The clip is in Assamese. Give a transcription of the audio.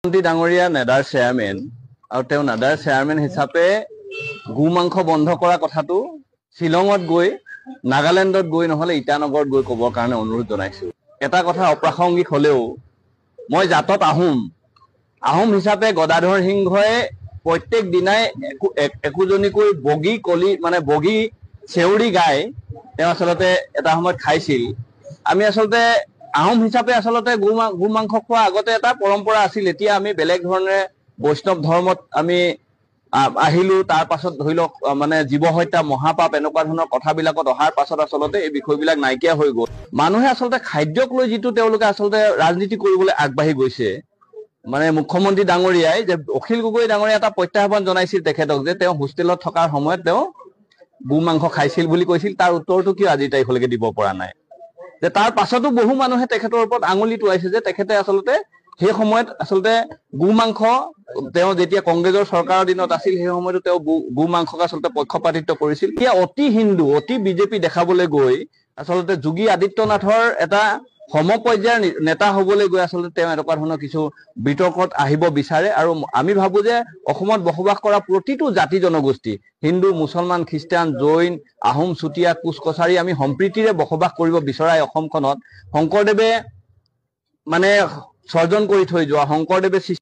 মন্ত্ৰী ডাঙৰীয়া নেডাৰ চেয়াৰমেন আৰু তেওঁ নেডাৰ চেয়াৰমেন হিচাপে গো মাংস বন্ধ কৰা কথাটো শ্বিলঙত গৈ নাগালেণ্ডত গৈ নহলে ইটানগৰত গৈ ক'বৰ কাৰণে অনুৰোধ জনাইছো। এটা কথা অপ্ৰাসংগিক হলেও মই জাতত আহোম হিচাপে গদাধৰ সিংহই প্ৰত্যেক দিনাই একোজনীকৈ বগী কলি মানে বগী চেউৰি গাই তেওঁ আচলতে এটা সময়ত খাইছিল। আমি আচলতে আহোম হিচাপে আচলতে গো মাংস খোৱা আগতে এটা পৰম্পৰা আছিল। এতিয়া আমি বেলেগ ধৰণে বৈষ্ণৱ ধৰ্মত আমি আহিলো। তাৰ পাছত ধৰি লওক মানে জীৱ হত্যা মহাপাপ এনেকুৱা ধৰণৰ কথাবিলাকত অহাৰ পাছত আচলতে এই বিষয়বিলাক নাইকিয়া হৈ গ'ল। মানুহে আচলতে খাদ্যক লৈ যিটো তেওঁলোকে আচলতে ৰাজনীতি কৰিবলৈ আগবাঢ়ি গৈছে, মানে মুখ্যমন্ত্ৰী ডাঙৰীয়াই যে অখিল গগৈ ডাঙৰীয়াই এটা প্ৰত্যাহ্বান জনাইছিল তেখেতক যে তেওঁ হোষ্টেলত থকাৰ সময়ত তেওঁ গো মাংস খাইছিল বুলি কৈছিল। তাৰ উত্তৰটো কিয় আজিৰ তাৰিখলৈকে দিব পৰা নাই? যে তাৰ পাছতো বহু মানুহে তেখেতৰ ওপৰত আঙুলি টোৱাইছে যে তেখেতে আচলতে সেই সময়ত আচলতে গো মাংস তেওঁ যেতিয়া কংগ্ৰেছৰ চৰকাৰৰ দিনত আছিল সেই সময়তো তেওঁ গো মাংসক আচলতে পক্ষপাতিত্ব কৰিছিল। এতিয়া অতি হিন্দু অতি বিজেপি দেখাবলৈ গৈ আচলতে যোগী আদিত্যনাথৰ এটা সমপৰ্যায়ৰ নেতা হবলৈ গৈ আচলতে তেওঁ এনেকুৱা ধৰণৰ কিছু বিতৰ্কত আহিব বিচাৰে। আৰু আমি ভাবো যে অসমত বসবাস কৰা প্ৰতিটো জাতি জনগোষ্ঠী হিন্দু মুছলমান খ্ৰীষ্টান জৈন আহোম চুতীয়া কোচ কছাৰী আমি সম্প্ৰীতিৰে বসবাস কৰিব বিচৰা অসমখনত শংকৰদেৱে মানে সৰ্জন কৰি থৈ যোৱা শংকৰদেৱে